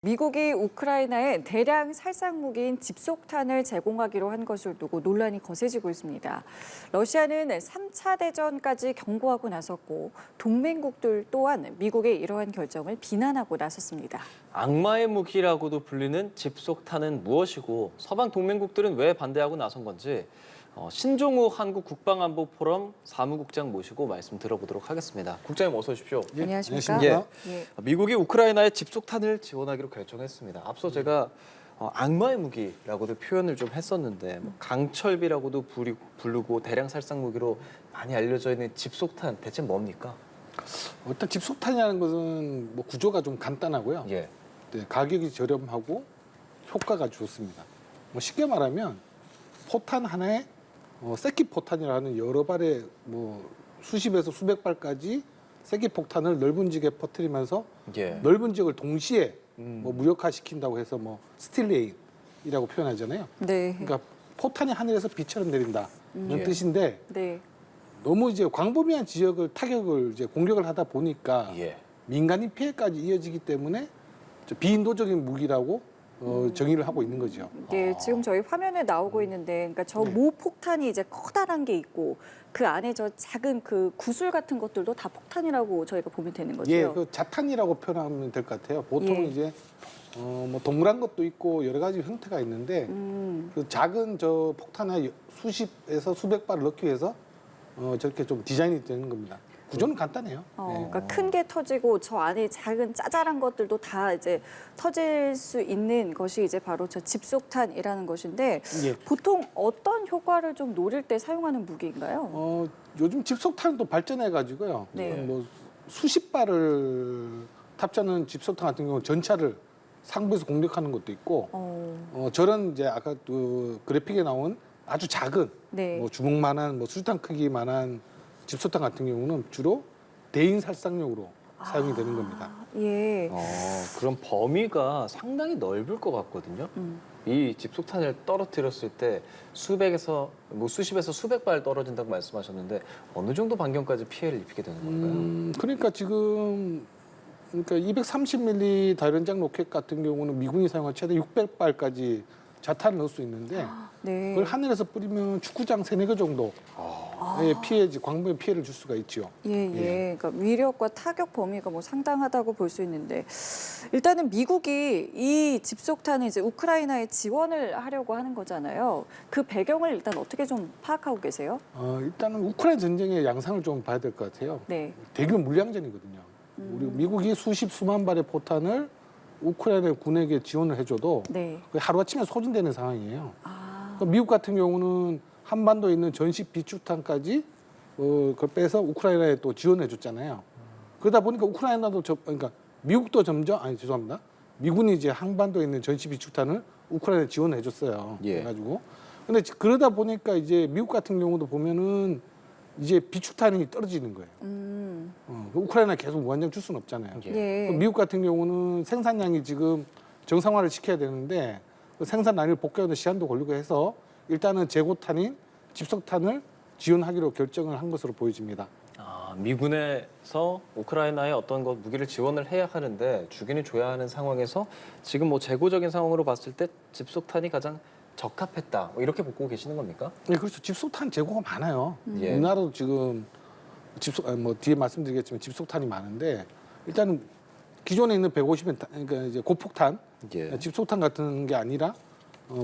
미국이 우크라이나에 대량 살상 무기인 집속탄을 제공하기로 한 것을 두고 논란이 거세지고 있습니다. 러시아는 3차 대전까지 경고하고 나섰고 동맹국들 또한 미국의 이러한 결정을 비난하고 나섰습니다. 악마의 무기라고도 불리는 집속탄은 무엇이고 서방 동맹국들은 왜 반대하고 나선 건지 신종우 한국 국방안보 포럼 사무국장 모시고 말씀 들어보도록 하겠습니다. 국장님 어서 오십시오. 예, 안녕하십니까? 예. 미국이 우크라이나에 집속탄을 지원하기로 결정했습니다. 앞서 제가 악마의 무기라고도 표현을 좀 했었는데 강철비라고도 부르고 대량 살상 무기로 많이 알려져 있는 집속탄 대체 뭡니까? 일단 집속탄이라는 것은 뭐 구조가 좀 간단하고요. 예. 네, 가격이 저렴하고 효과가 좋습니다. 뭐 쉽게 말하면 포탄 하나에 세끼 포탄이라는 여러 발의 뭐 수십에서 수백 발까지 세끼 폭탄을 넓은 지역에 퍼뜨리면서 예. 넓은 지역을 동시에 뭐 무력화시킨다고 해서 뭐 스틸레인이라고 표현하잖아요. 네. 그러니까 포탄이 하늘에서 비처럼 내린다는 예. 뜻인데 네. 너무 이제 광범위한 지역을 타격을 이제 공격을 하다 보니까 예. 민간인 피해까지 이어지기 때문에 비인도적인 무기라고 정의를 하고 있는 거죠. 네, 지금 저희 화면에 나오고 있는데, 그러니까 저 모 폭탄이 이제 커다란 게 있고 그 안에 저 작은 그 구슬 같은 것들도 다 폭탄이라고 저희가 보면 되는 거죠. 예, 그 자탄이라고 표현하면 될 것 같아요. 보통 예. 이제 뭐 동그란 것도 있고 여러 가지 형태가 있는데 그 작은 저 폭탄에 수십에서 수백 발을 넣기 위해서 저렇게 좀 디자인이 되는 겁니다. 구조는 간단해요. 네. 그러니까 큰 게 터지고 저 안에 작은 짜잘한 것들도 다 이제 터질 수 있는 것이 이제 바로 저 집속탄이라는 것인데 예. 보통 어떤 효과를 좀 노릴 때 사용하는 무기인가요? 요즘 집속탄도 발전해가지고요. 네. 뭐 수십 발을 탑재하는 집속탄 같은 경우는 전차를 상부에서 공격하는 것도 있고, 저런 이제 아까 그 그래픽에 나온 아주 작은 네. 뭐 주먹만한 뭐 수류탄 크기만한 집속탄 같은 경우는 주로 대인 살상용으로 사용이 되는 겁니다. 예. 그럼 범위가 상당히 넓을 것 같거든요. 이 집속탄을 떨어뜨렸을 때 수백에서 뭐 수십에서 수백 발 떨어진다고 말씀하셨는데 어느 정도 반경까지 피해를 입히게 되는 건가요? 그러니까 지금 그러니까 230mm 다연장 로켓 같은 경우는 미군이 사용한 최대 600발까지 자탄을 넣을 수 있는데 네. 그걸 하늘에서 뿌리면 축구장 3-4개 정도의 광범위 피해를 줄 수가 있죠. 예. 그러니까 위력과 타격 범위가 뭐 상당하다고 볼 수 있는데 일단은 미국이 이 집속탄을 이제 우크라이나에 지원을 하려고 하는 거잖아요. 그 배경을 일단 어떻게 좀 파악하고 계세요? 일단은 우크라이나 전쟁의 양상을 좀 봐야 될 것 같아요. 네. 대규모 물량전이거든요. 우리 미국이 수십 수만 발의 포탄을 우크라이나 군에게 지원을 해줘도 네. 하루아침에 소진되는 상황이에요. 그러니까 미국 같은 경우는 한반도에 있는 전시 비축탄까지 그걸 빼서 우크라이나에 또 지원해줬잖아요. 그러다 보니까 우크라이나도 그러니까 미국도 죄송합니다. 미군이 이제 한반도에 있는 전시 비축탄을 우크라이나에 지원해줬어요. 예. 그래가지고 근데 그러다 보니까 이제 미국 같은 경우도 보면은 이제 비축탄이 떨어지는 거예요. 우크라이나 계속 무한정 줄 수는 없잖아요. 예. 미국 같은 경우는 생산량이 지금 정상화를 시켜야 되는데 그 생산 라인을 복귀하는 시간도 걸리고 해서 일단은 재고탄인 집속탄을 지원하기로 결정을 한 것으로 보여집니다. 미군에서 우크라이나에 어떤 무기를 지원을 해야 하는데 주기는 줘야 하는 상황에서 지금 뭐 재고적인 상황으로 봤을 때 집속탄이 가장 적합했다. 뭐 이렇게 보고 계시는 겁니까? 네, 그렇죠. 집속탄 재고가 많아요. 예. 우리나라도 지금 뭐 뒤에 말씀드리겠지만 집속탄이 많은데 일단은 기존에 있는 150엔 그러니까 이제 고폭탄, 예. 집속탄 같은 게 아니라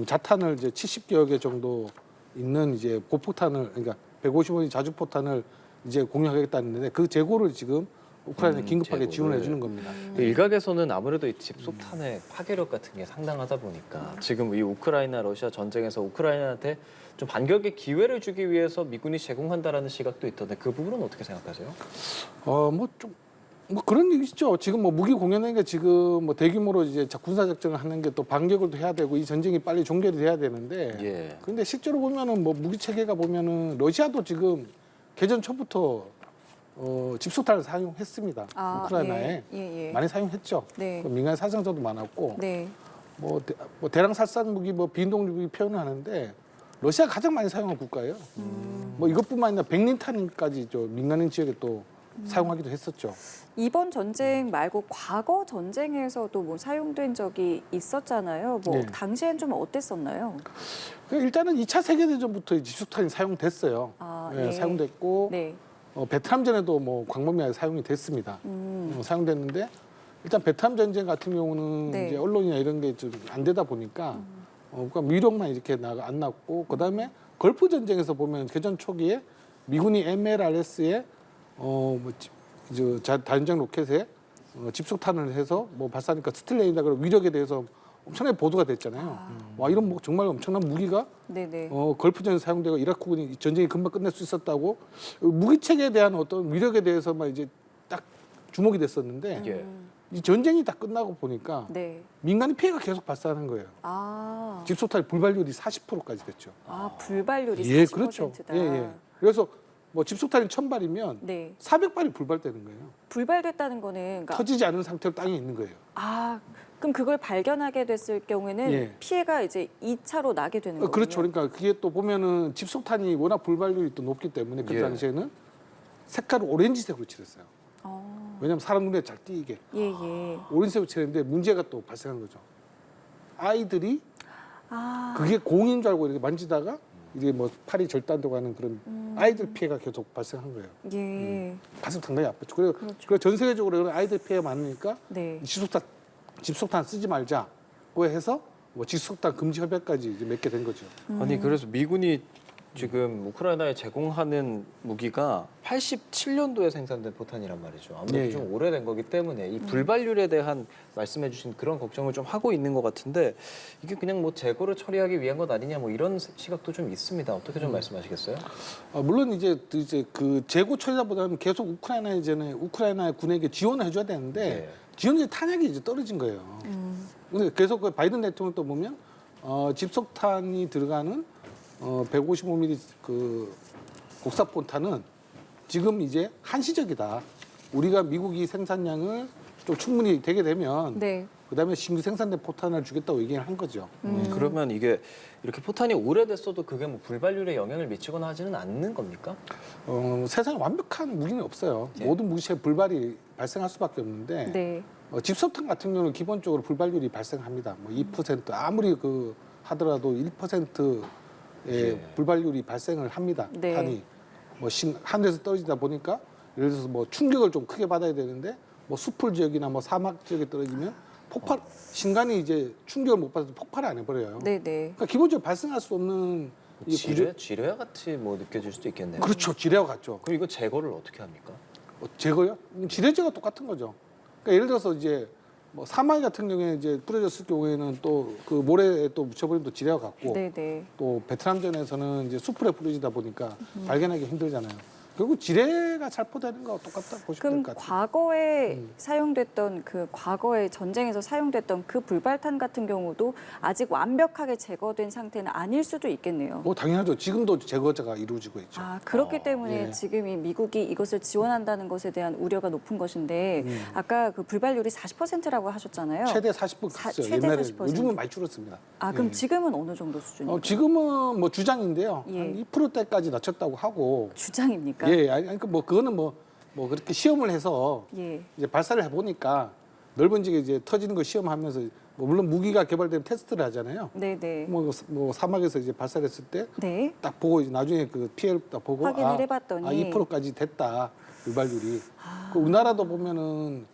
자탄을 이제 70여 개 정도 있는 이제 고폭탄을 그러니까 150원의 자주포탄을 이제 공유하겠다는데 그 재고를 지금 우크라이나에 긴급하게 재고를. 지원해 주는 겁니다. 일각에서는 아무래도 이 집속탄의 파괴력 같은 게 상당하다 보니까 지금 이 우크라이나 러시아 전쟁에서 우크라이나한테 좀 반격의 기회를 주기 위해서 미군이 제공한다라는 시각도 있던데 그 부분은 어떻게 생각하세요? 뭐 그런 얘기죠. 지금 뭐 무기 공연하는 게 지금 뭐 대규모로 이제 군사 작전을 하는 게 또 반격을 또 해야 되고 이 전쟁이 빨리 종결이 돼야 되는데. 예. 그런데 실제로 보면은 뭐 무기 체계가 보면은 러시아도 지금 개전 초부터 집속탄을 사용했습니다. 우크라이나에 예. 많이 사용했죠. 네. 그 민간 사상자도 많았고. 네. 뭐 대량 살상 무기 뭐 비인동 무기 표현을 하는데 러시아가 가장 많이 사용한 국가예요. 뭐 이것뿐만 아니라 백린탄까지 민간인 지역에 또 사용하기도 했었죠. 이번 전쟁 말고 과거 전쟁에서도 뭐 사용된 적이 있었잖아요. 뭐 네. 당시엔 좀 어땠었나요? 일단은 2차 세계대전부터 집속탄이 사용됐어요. 아, 예, 네. 사용됐고 네. 베트남전에도 뭐 광범위하게 사용이 됐습니다. 사용됐는데 일단 베트남 전쟁 같은 경우는 네. 이제 언론이나 이런 게 좀 안 되다 보니까 그러니까 미력만 이렇게 안 났고 그다음에 걸프 전쟁에서 보면 개전 초기에 미군이 MLRS에 다연장 로켓에 집속탄을 해서 뭐 발사하니까 스틸레이다 그런 위력에 대해서 엄청나게 보도가 됐잖아요. 와 이런 뭐 정말 엄청난 무기가 네네. 걸프전에 사용되고 이라크군이 전쟁이 금방 끝낼 수 있었다고 무기체계에 대한 어떤 위력에 대해서만 이제 딱 주목이 됐었는데 예. 이 전쟁이 다 끝나고 보니까 네. 민간인 피해가 계속 발생하는 거예요. 아, 집속탄 불발률이 40%까지 됐죠. 불발률이 예, 40%다. 그렇죠. 예, 예. 그래서 뭐 집속탄이 1000발이면 네. 400발이 불발되는 거예요. 불발됐다는 거는 그러니까 터지지 않은 상태로 땅에 있는 거예요. 그럼 그걸 발견하게 됐을 경우에는 예. 피해가 이제 2차로 나게 되는 거예요. 그렇죠. 그러니까 그게 또 보면은 집속탄이 워낙 불발률이 또 높기 때문에 그 예. 당시에는 색깔을 오렌지색으로 칠했어요. 어, 왜냐하면 사람 눈에 잘 띄게 예, 예. 오렌지색으로 칠했는데 문제가 또 발생한 거죠. 아이들이 아, 그게 공인 줄 알고 이렇게 만지다가 이제 뭐 팔이 절단되고 하는 그런 아이들 피해가 계속 발생한 거예요. 예. 가슴 상당히 아팠죠. 그래서 그렇죠. 전 세계적으로 그런 아이들 피해가 많으니까 네. 집속탄 쓰지 말자고 해서 뭐 집속탄 금지 협약까지 이제 맺게 된 거죠. 아니 그래서 미군이 지금 우크라이나에 제공하는 무기가 87년도에 생산된 포탄이란 말이죠. 아무래도 예, 좀 오래된 거기 때문에 이 불발률에 대한 말씀해주신 그런 걱정을 좀 하고 있는 것 같은데 이게 그냥 뭐 재고를 처리하기 위한 것 아니냐 뭐 이런 시각도 좀 있습니다. 어떻게 좀 말씀하시겠어요? 물론 이제 그 재고 처리보다는 계속 우크라이나 군에게 지원을 해줘야 되는데 네. 지원이 탄약이 이제 떨어진 거예요. 근데 계속 그 바이든 대통령 또 보면 집속탄이 들어가는 155mm 그 곡사포탄은 지금 이제 한시적이다. 우리가 미국이 생산량을 좀 충분히 되게 되면 네. 그다음에 신규 생산된 포탄을 주겠다고 얘기를 한 거죠. 그러면 이게 이렇게 포탄이 오래됐어도 그게 뭐 불발률에 영향을 미치거나 하지는 않는 겁니까? 세상에 완벽한 무기는 없어요. 네. 모든 무기체에 불발이 발생할 수밖에 없는데 네. 집속탄 같은 경우는 기본적으로 불발률이 발생합니다. 뭐 2% 아무리 하더라도 1%의 예. 불발률이 발생을 합니다. 네. 탄이 뭐 하늘에서 떨어지다 보니까 예를 들어서 뭐 충격을 좀 크게 받아야 되는데 뭐 수풀 지역이나 뭐 사막 지역에 떨어지면 신간이 이제 충격을 못 받아서 폭발을 안 해버려요. 네, 네. 그러니까 기본적으로 발생할 수 없는 이 지뢰와 같이 뭐 느껴질 수도 있겠네요. 그렇죠. 지뢰와 같죠. 그럼 이거 제거를 어떻게 합니까? 제거요? 지뢰제가 똑같은 거죠. 그러니까 예를 들어서 이제 뭐 사막 같은 경우에 이제 뿌려졌을 경우에는 또 그 모래에 또 묻혀버리면 또 지뢰와 같고 네, 네. 또 베트남전에서는 이제 숲풀에 뿌려지다 보니까 발견하기 힘들잖아요. 결국 지뢰가 살포되는 거와 똑같다 보시면 될 그럼 것 같아요. 과거에 사용됐던 과거의 전쟁에서 사용됐던 그 불발탄 같은 경우도 아직 완벽하게 제거된 상태는 아닐 수도 있겠네요. 뭐 당연하죠. 지금도 제거가 이루어지고 있죠. 그렇기 때문에 예. 지금 이 미국이 이것을 지원한다는 것에 대한 우려가 높은 것인데 아까 그 불발률이 40%라고 하셨잖아요. 최대 40% 최대 옛날에 40%. 요즘은 많이 줄었습니다. 그럼 예. 지금은 어느 정도 수준이에요? 지금은 뭐 주장인데요. 예. 한 2%대까지 낮췄다고 하고 주장입니까? 예, 아니 뭐 그거는 뭐 그렇게 시험을 해서 예. 이제 발사를 해보니까 넓은 지역에 이제 터지는 걸 시험하면서 뭐 물론 무기가 개발되면 테스트를 하잖아요. 네, 네. 뭐 사막에서 이제 발사를 했을 때 네. 딱 보고 이제 나중에 그 피해를 딱 보고 확인을 해봤더니 2%까지 됐다 불발률이. 그 우리나라도 보면은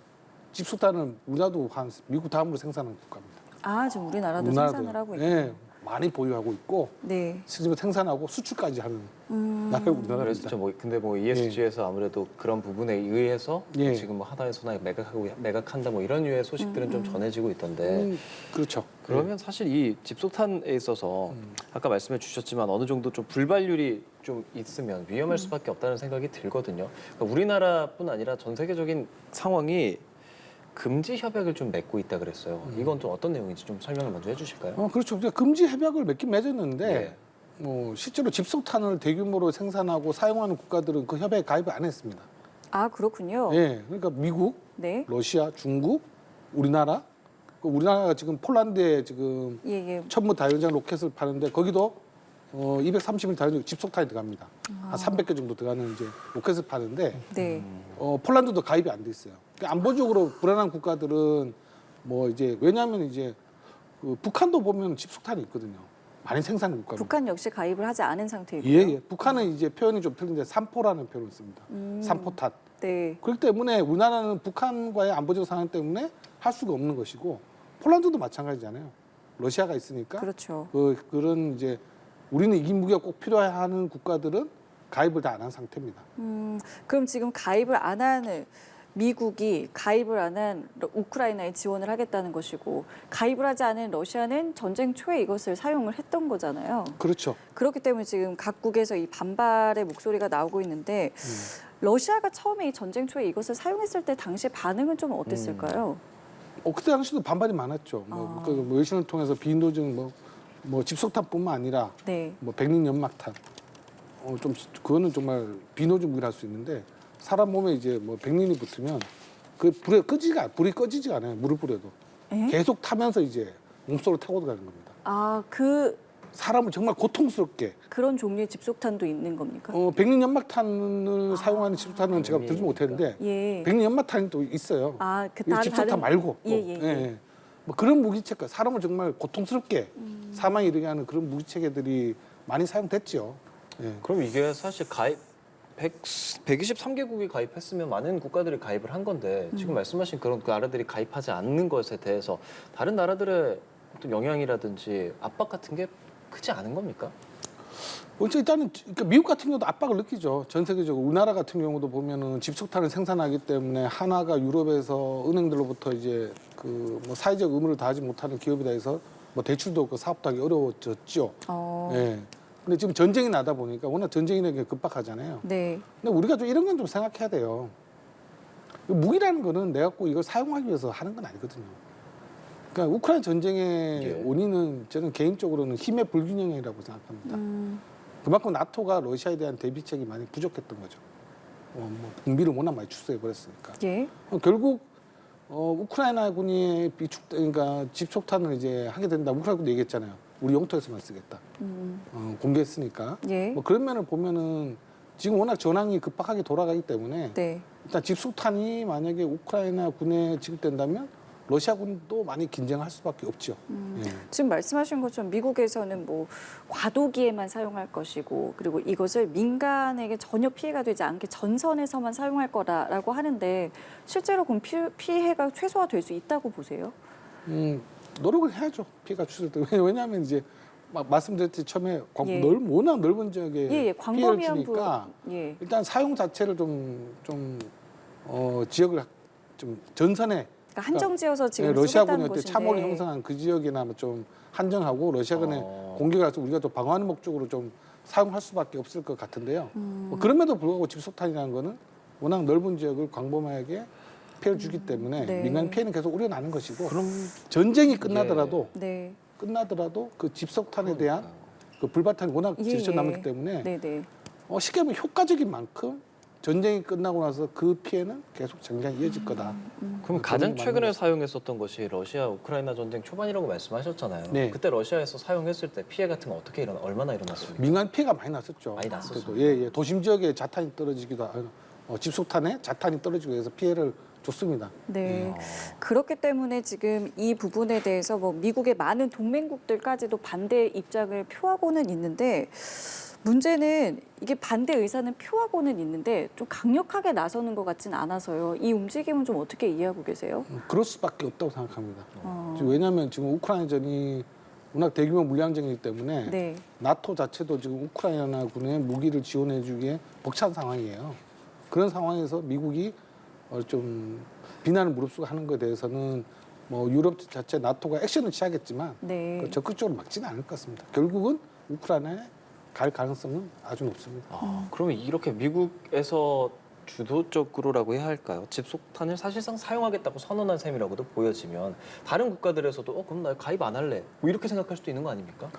집속탄을 우리나라도 미국 다음으로 생산하는 국가입니다. 지금 우리나라도 생산을 하고 있고. 예, 많이 보유하고 있고 네. 실제로 생산하고 수출까지 하는 나라가 그래서 우리나라입니다. 근데 뭐 ESG에서 아무래도 그런 부분에 의해서 예. 지금 뭐 하나에서나 매각한다 뭐 이런 류의 소식들은 좀 전해지고 있던데 그렇죠. 그러면 사실 이 집속탄에 있어서 아까 말씀해 주셨지만 어느 정도 좀 불발률이 좀 있으면 위험할 수밖에 없다는 생각이 들거든요. 그러니까 우리나라뿐 아니라 전 세계적인 상황이 금지 협약을 좀 맺고 있다 그랬어요. 이건 좀 어떤 내용인지 좀 설명을 먼저 해주실까요? 그렇죠. 이제 금지 협약을 맺긴 맺었는데 네. 뭐 실제로 집속탄을 대규모로 생산하고 사용하는 국가들은 그 협약에 가입을 안 했습니다. 그렇군요. 예, 그러니까 미국, 네. 러시아, 중국, 우리나라. 우리나라가 지금 폴란드에 지금 예, 예. 천무 다연장 로켓을 파는데 거기도 230일 달리고 집속탄이 들어갑니다. 한 300개 정도 들어가는 이제 로켓을 파는데 네. 폴란드도 가입이 안 돼 있어요. 그러니까 안보적으로 불안한 국가들은 뭐 이제 왜냐하면 이제 그 북한도 보면 집속탄이 있거든요. 많이 생산하는 국가. 북한 역시 가입을 하지 않은 상태이고요. 예. 북한은 이제 표현이 좀 틀린데 삼포라는 표현을 씁니다. 삼포탄. 네. 그렇기 때문에 우리나라는 북한과의 안보적 상황 때문에 할 수가 없는 것이고 폴란드도 마찬가지잖아요. 러시아가 있으니까 그렇죠. 그런 이제 우리는 이긴 무기가 꼭 필요하는 국가들은 가입을 다 안 한 상태입니다. 그럼 지금 가입을 안 하는 미국이 가입을 안 한 우크라이나에 지원을 하겠다는 것이고 가입을 하지 않은 러시아는 전쟁 초에 이것을 사용을 했던 거잖아요. 그렇죠. 그렇기 때문에 지금 각국에서 이 반발의 목소리가 나오고 있는데 러시아가 처음에 이 전쟁 초에 이것을 사용했을 때 당시 반응은 좀 어땠을까요? 그때 당시도 반발이 많았죠. 뭐 외신을 통해서 비인도적 뭐 집속탄뿐만 아니라 네. 뭐 백린 연막탄. 좀 그거는 정말 비인도적 무기를 할 수 있는데 사람 몸에 이제 뭐 백린이 붙으면 그 불이 꺼지지가 않아요. 물을 뿌려도 에? 계속 타면서 이제 몸속으로 타고 들어가는 겁니다. 사람을 정말 고통스럽게. 그런 종류의 집속탄도 있는 겁니까? 백린 연막탄을 사용하는 집속탄은 제가 들지 못했는데 예. 백린 연막탄이 또 있어요. 그 이 집속탄 말고. 예. 뭐 그런 무기체계, 사람을 정말 고통스럽게 사망에 이르게 하는 그런 무기체계들이 많이 사용됐죠. 예. 그럼 이게 사실 123개국이 가입했으면 많은 국가들이 가입을 한 건데 지금 말씀하신 그런 나라들이 가입하지 않는 것에 대해서 다른 나라들의 어떤 영향이라든지 압박 같은 게 크지 않은 겁니까? 일단은 그러니까 미국 같은 경우도 압박을 느끼죠. 전 세계적으로 우리나라 같은 경우도 보면은 집속탄을 생산하기 때문에 하나가 유럽에서 은행들로부터 이제 그 뭐 사회적 의무를 다하지 못하는 기업이다 해서 뭐 대출도 없고 사업도 하기 어려워졌죠. 예. 근데 지금 전쟁이 나다 보니까 워낙 전쟁이 급박하잖아요. 네. 근데 우리가 좀 이런 건 좀 생각해야 돼요. 무기라는 거는 내가 꼭 이걸 사용하기 위해서 하는 건 아니거든요. 그러니까 우크라이나 전쟁의 원인은 저는 개인적으로는 힘의 불균형이라고 생각합니다. 그만큼 나토가 러시아에 대한 대비책이 많이 부족했던 거죠. 뭐 군비를 워낙 많이 축소해 버렸으니까. 예. 결국 우크라이나 군이 그러니까 집속탄을 이제 하게 된다. 우크라이나 군도 얘기했잖아요. 우리 영토에서만 쓰겠다. 공개했으니까. 예. 뭐 그런 면을 보면은 지금 워낙 전황이 급박하게 돌아가기 때문에 네. 일단 집속탄이 만약에 우크라이나 군에 지급된다면 러시아 군도 많이 긴장할 수밖에 없죠. 예. 지금 말씀하신 것처럼 미국에서는 뭐 과도기에만 사용할 것이고 그리고 이것을 민간에게 전혀 피해가 되지 않게 전선에서만 사용할 거라고 하는데 실제로 그럼 피해가 최소화될 수 있다고 보세요? 노력을 해야죠. 피해가 추적되고. 왜냐하면 이제 말씀드렸듯이 처음에 예. 워낙 넓은 지역에 피해를 광범위한 주니까 예. 일단 사용 자체를 지역을 좀 전선에 그러니까 한정지어서 지금 러시아군이 쓰겠다는 어때 것인데. 참호를 형성한 그 지역이나 좀 한정하고 러시아군의 공격을 해서 우리가 또 방어하는 목적으로 좀 사용할 수밖에 없을 것 같은데요. 뭐 그럼에도 불구하고 집속탄이라는 거는 워낙 넓은 지역을 광범위하게 피해를 주기 때문에 네. 민간 피해는 계속 우려나는 것이고 전쟁이 끝나더라도 네. 그 집속탄에 대한 그 불발탄이 워낙 지리쳐 남았기 때문에 네네. 쉽게 하면 효과적인 만큼 전쟁이 끝나고 나서 그 피해는 계속 장기간 이어질 거다. 그럼 가장 최근에 사용했었던 것이 러시아 우크라이나 전쟁 초반이라고 말씀하셨잖아요. 네. 그때 러시아에서 사용했을 때 피해 같은 건 얼마나 일어났습니까? 민간 피해가 많이 났었죠. 많이 났었어요. 예. 도심 지역에 자탄이 떨어지기도 집속탄에 자탄이 떨어지고 해서 피해를 줬습니다. 네. 그렇기 때문에 지금 이 부분에 대해서 뭐 미국의 많은 동맹국들까지도 반대 입장을 표하고는 있는데 문제는 이게 반대 의사는 표하고는 있는데 좀 강력하게 나서는 것 같진 않아서요. 이 움직임은 좀 어떻게 이해하고 계세요? 그럴 수밖에 없다고 생각합니다. 왜냐하면 지금 우크라이나전이 워낙 대규모 물량전이기 때문에 네. 나토 자체도 지금 우크라이나 군에 무기를 지원해주기에 벅찬 상황이에요. 그런 상황에서 미국이 좀 비난을 무릅쓰고 하는 것에 대해서는 뭐 유럽 자체 나토가 액션을 취하겠지만 네. 적극적으로 막지는 않을 것 같습니다. 결국은 우크라이나에 갈 가능성은 아주 높습니다. 그러면 이렇게 미국에서 주도적으로라고 해야 할까요? 집속탄을 사실상 사용하겠다고 선언한 셈이라고도 보여지면 다른 국가들에서도 그럼 나 가입 안 할래 뭐 이렇게 생각할 수도 있는 거 아닙니까?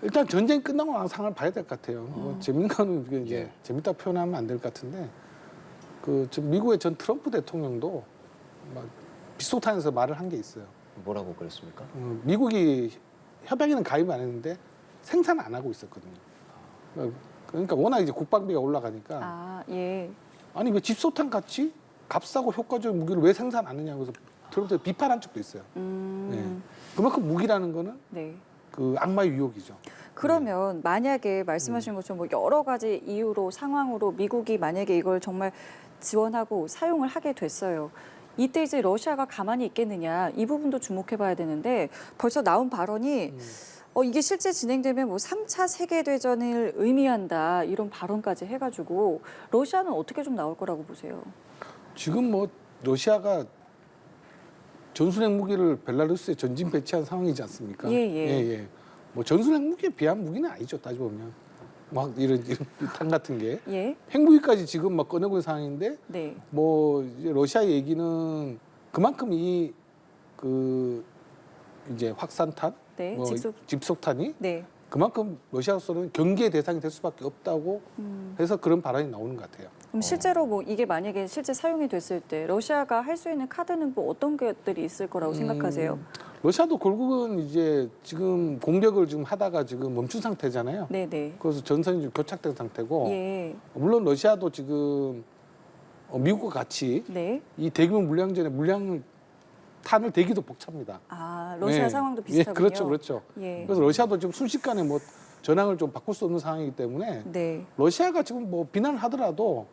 일단 전쟁 끝나고 나서 상황을 봐야 될 것 같아요. 뭐 재밌는 거는 이게 이제 재밌다 표현하면 안 될 것 같은데 지금 미국의 전 트럼프 대통령도 막 집속탄에서 말을 한 게 있어요. 뭐라고 그랬습니까? 미국이 협약에는 가입 안 했는데 생산 안 하고 있었거든요. 그러니까 워낙 이제 국방비가 올라가니까 아, 예. 아니 왜 집소탄 같이 값싸고 효과적인 무기를 왜 생산 안 하냐고 해서 들어부터 비판한 적도 있어요. 그만큼 무기라는 거는 네. 그 악마의 유혹이죠. 그러면 만약에 말씀하신 것처럼 뭐 여러 가지 이유로 상황으로 미국이 만약에 이걸 정말 지원하고 사용을 하게 됐어요. 이때 이제 러시아가 가만히 있겠느냐 이 부분도 주목해 봐야 되는데 벌써 나온 발언이 이게 실제 진행되면 뭐 3차 세계대전을 의미한다 이런 발언까지 해가지고 러시아는 어떻게 좀 나올 거라고 보세요? 지금 뭐 러시아가 전술핵 무기를 벨라루스에 전진 배치한 상황이지 않습니까? 예, 예. 뭐 전술핵 무기에 비한 무기는 아니죠. 따지고 보면 막 이런 탄 같은 게 예, 핵무기까지 지금 막 꺼내고 있는 상황인데 네, 뭐 이제 러시아 얘기는 그만큼 그 이제 확산탄, 네, 뭐 집속탄이 네. 그만큼 러시아로서는 경계의 대상이 될 수밖에 없다고 해서 그런 발언이 나오는 것 같아요. 그럼 실제로 뭐 이게 만약에 실제 사용이 됐을 때 러시아가 할 수 있는 카드는 뭐 어떤 것들이 있을 거라고 생각하세요? 러시아도 결국은 이제 지금 공격을 지금 하다가 지금 멈춘 상태잖아요. 네, 네. 그래서 전선이 좀 교착된 상태고 예, 물론 러시아도 지금 미국과 같이 네. 이 대규모 물량전에 탄을 대기도 벅찹니다. 아, 러시아 네. 상황도 예, 비슷하군요. 그렇죠, 그렇죠. 예, 그래서 러시아도 지금 순식간에 뭐 전황을 좀 바꿀 수 없는 상황이기 때문에 네. 러시아가 지금 뭐 비난을 하더라도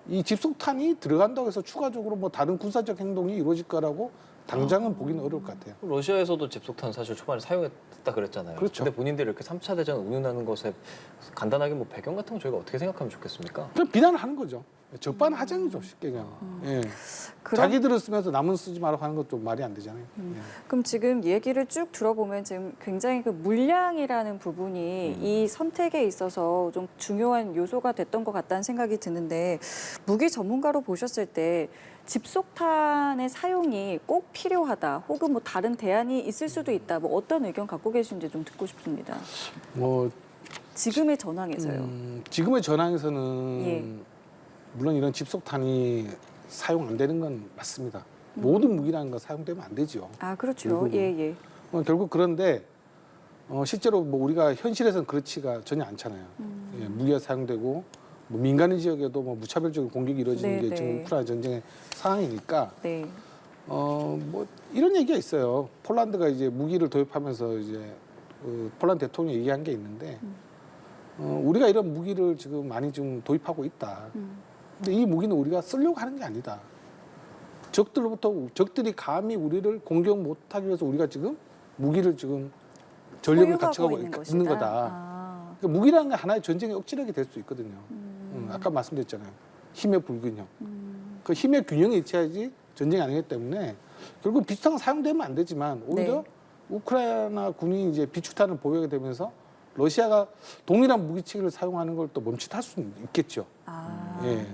이 집속탄이 들어간다고 해서 추가적으로 뭐 다른 군사적 행동이 이루어질 거라고 당장은 보기는 어려울 것 같아요. 러시아에서도 집속탄 사실 초반에 사용했다 그랬잖아요. 그렇죠. 근데 본인들이 이렇게 3차 대전 운운하는 것에 간단하게 뭐 배경 같은 거 저희가 어떻게 생각하면 좋겠습니까? 그냥 비난을 하는 거죠. 적반하장이죠, 쉽게 그냥. 예. 그럼- 자기들은 쓰면서 남은 쓰지 말라고 하는 것도 말이 안 되잖아요. 예. 그럼 지금 얘기를 쭉 들어보면 지금 굉장히 그 물량이라는 부분이 이 선택에 있어서 좀 중요한 요소가 됐던 것 같다는 생각이 드는데 무기 전문가로 보셨을 때 집속탄의 사용이 꼭 필요하다 혹은 뭐 다른 대안이 있을 수도 있다 뭐 어떤 의견 갖고 계신지 좀 듣고 싶습니다. 뭐 지금의 전황에서요. 지금의 전황에서는 예. 물론 이런 집속탄이 사용 안 되는 건 맞습니다. 모든 무기라는 건 사용되면 안 되죠. 아 그렇죠. 결국은. 예 예. 결국 그런데 실제로 뭐 우리가 현실에서는 그렇지가 전혀 않잖아요. 예, 무기가 사용되고 뭐 민간인 지역에도 뭐 무차별적인 공격이 이루어지는 네, 게 지금 네. 우크라이나 전쟁의 상황이니까 네. 뭐 이런 얘기가 있어요. 폴란드가 이제 무기를 도입하면서 이제 폴란드 대통령이 얘기한 게 있는데 우리가 이런 무기를 지금 많이 좀 도입하고 있다. 근데 이 무기는 우리가 쓰려고 하는 게 아니다. 적들이 감히 우리를 공격 못하기 위해서 우리가 지금 무기를 지금 전력을 소유하고 갖춰가고 있는 있는 것이다. 거다. 아. 그러니까 무기라는 게 하나의 전쟁의 억지력이 될 수 있거든요. 아까 말씀드렸잖아요. 힘의 불균형. 그 힘의 균형이 있어야지 전쟁이 아니기 때문에 결국 비슷한 사용되면 안 되지만 오히려 네. 우크라이나 군이 이제 비축탄을 보유하게 되면서 러시아가 동일한 무기체계를 사용하는 걸 또 멈칫할 수는 있겠죠. 아. 예.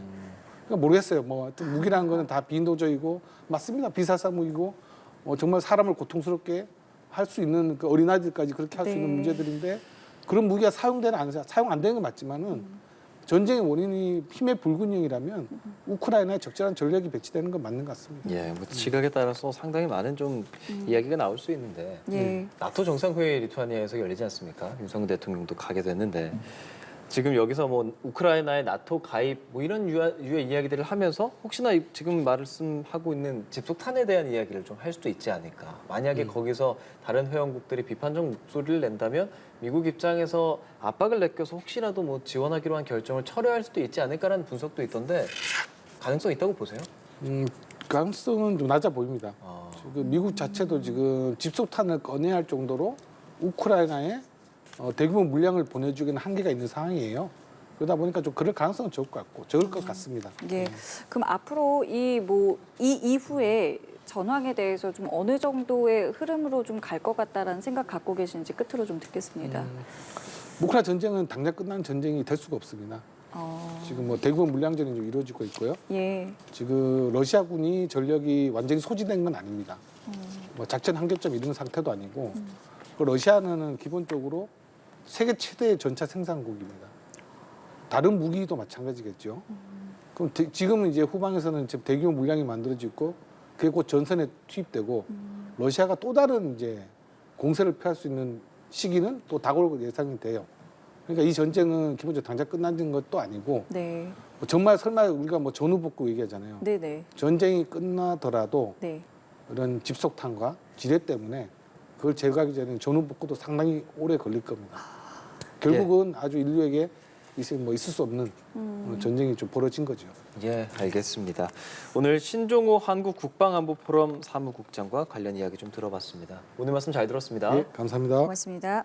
그러니까 모르겠어요. 뭐 하여튼 무기라는 거는 다 비인도적이고 맞습니다. 비살상 무기고 정말 사람을 고통스럽게 할 수 있는 그 어린아이들까지 그렇게 할 수 네. 있는 문제들인데 그런 무기가 사용되는 안 사용 안 되는 건 맞지만은 전쟁의 원인이 힘의 불균형이라면 우크라이나에 적절한 전력이 배치되는 건 맞는 것 같습니다. 예, 뭐 지각에 따라서 상당히 많은 좀 이야기가 나올 수 있는데 예. 나토 정상회의 리투아니아에서 열리지 않습니까? 윤석열 대통령도 가게 됐는데 지금 여기서 뭐 우크라이나의 나토 가입 뭐 이런 유의 이야기들을 하면서 혹시나 지금 말씀하고 있는 집속탄에 대한 이야기를 좀 할 수도 있지 않을까. 만약에 거기서 다른 회원국들이 비판적 목소리를 낸다면 미국 입장에서 압박을 느껴서 혹시라도 뭐 지원하기로 한 결정을 철회할 수도 있지 않을까라는 분석도 있던데 가능성 있다고 보세요? 가능성은 좀 낮아 보입니다. 아. 지금 미국 자체도 지금 집속탄을 꺼내야 할 정도로 우크라이나에 대규모 물량을 보내주기는 한계가 있는 상황이에요. 그러다 보니까 좀 그럴 가능성은 적을 것 같습니다. 예. 그럼 앞으로 이 이후에 전황에 대해서 좀 어느 정도의 흐름으로 좀 갈 것 같다라는 생각 갖고 계신지 끝으로 좀 듣겠습니다. 우크라이나 전쟁은 당장 끝난 전쟁이 될 수가 없습니다. 지금 뭐 대규모 물량전이 좀 이루어지고 있고요. 예. 지금 러시아군이 전력이 완전히 소진된 건 아닙니다. 뭐 작전 한계점 이런 상태도 아니고 그 러시아는 기본적으로 세계 최대의 전차 생산국입니다. 다른 무기도 마찬가지겠죠. 그럼 지금은 이제 후방에서는 지금 대규모 물량이 만들어지고 있고 그게 곧 전선에 투입되고 러시아가 또 다른 이제 공세를 펴할 수 있는 시기는 또 다가올 예상이 돼요. 그러니까 이 전쟁은 기본적으로 당장 끝난 것도 아니고 네. 뭐 정말 설마 우리가 뭐 전후복구 얘기하잖아요. 네네. 전쟁이 끝나더라도 네. 이런 집속탄과 지뢰 때문에 그걸 제거하기 전에 전후복구도 상당히 오래 걸릴 겁니다. 결국은 아주 인류에게 있을 수 없는 전쟁이 좀 벌어진 거죠. 예, 알겠습니다. 오늘 신종호 한국 국방안보 포럼 사무국장과 관련 이야기 좀 들어봤습니다. 오늘 말씀 잘 들었습니다. 예, 감사합니다. 고맙습니다.